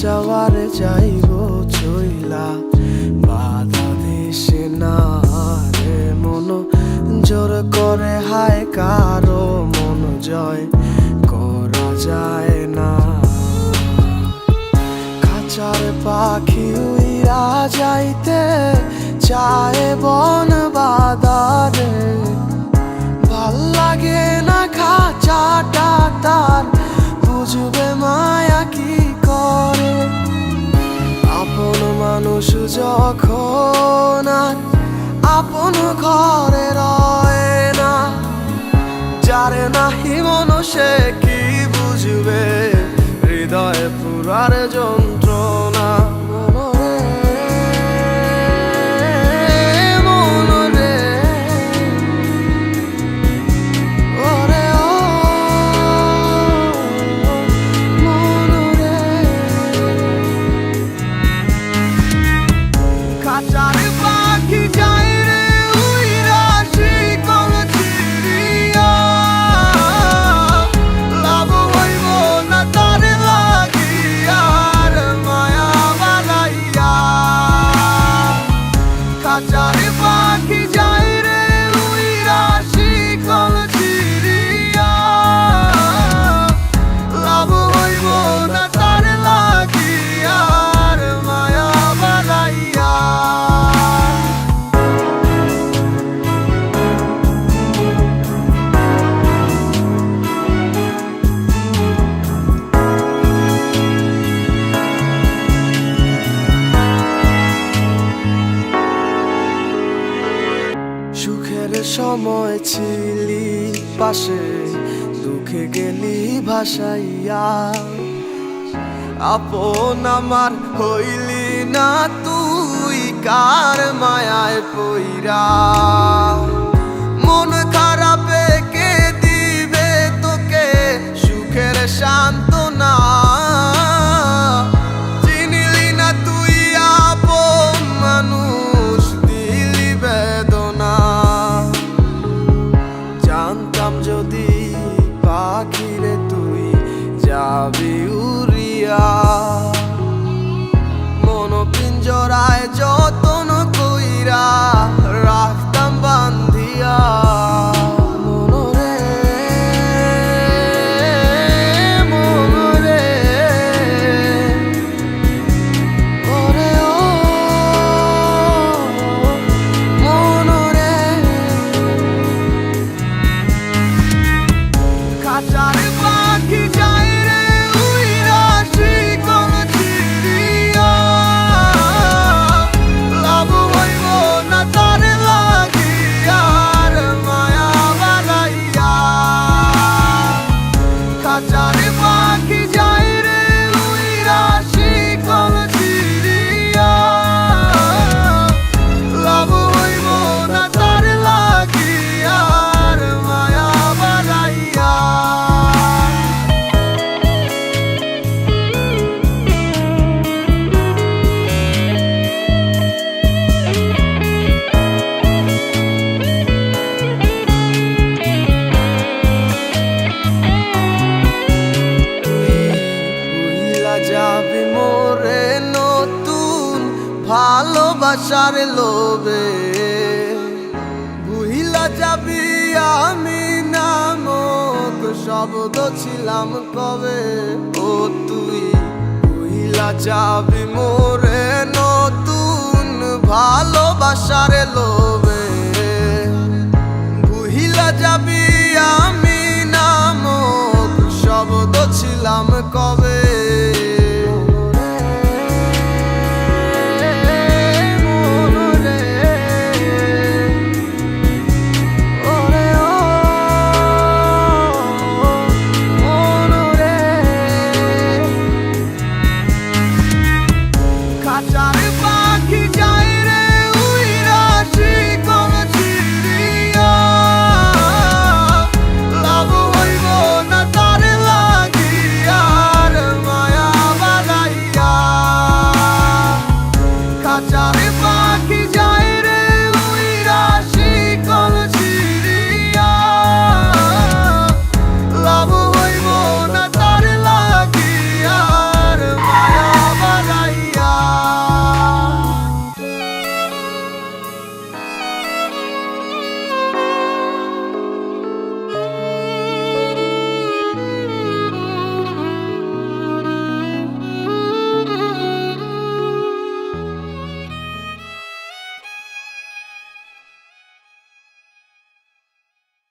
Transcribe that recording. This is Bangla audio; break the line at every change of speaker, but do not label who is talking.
যাওয়ারে যাইব চইলা, বাধা দিছে না রে মন জোর করে, হায় কারো মন জয় করা যায় না। খাঁচার পাখি উইরা যাইতে চায় বন বাদারে, ভাল লাগে না খাঁচাটা তার, বুঝবে মায়া কি করে। আপন মানুষ যখন আর আপন ঘরে রয় না, যারে নাহি মন সে কি বুঝবে হৃদয়ে পুরার যন্ত্রণা। খাঁচার পাখি যায় রে উইরা শিকল ছিড়িয়া, লাভ হইব না তার লাগিয়া আর মায়া বানাইয়া। খাঁচার পাখি যায় রে উইরা শিকল ছিড়িয়া, লাভ হইব না তার লাগিয়া আর মায়া বানাইয়া। সুখের সময় ছিলি পাশে, দুঃখে গেলি ভাসাইয়া, আপন আমার হইলি না তুই কার মায়ায় পইরা। মন খারাপে কে দিবে তোকে সুখের সান্ত্বনা, চিনিলি না তুই আপন মানুষ দিলি বেদনা। জানতাম যদি পাখিরে তুই যাবি উড়িয়া, মন পিঞ্জরায় যতন কইরা রাখতাম বান্ধিয়া। খাঁচার পাখি যায় রে উইরা শিকল ছিড়িয়া, লাভ হইব না তার লাগিয়া আর মায়া বানাইয়া। খাঁচার পাখি যায় রে উইরা শিকল ছিড়িয়া, লাভ হইব না তার লাগিয়া আর মায়া বানাইয়া। যাবি মোরে নতুন ভালোবাসার লোভে, ভুইলা যাবি আমি নামক শব্দ ছিলাম কবে। ও তুই ভুইলা যাবি মোরে নতুন ভালোবাসার লোভে, ভুইলা যাবি আমি নামক শব্দ ছিলাম কবে।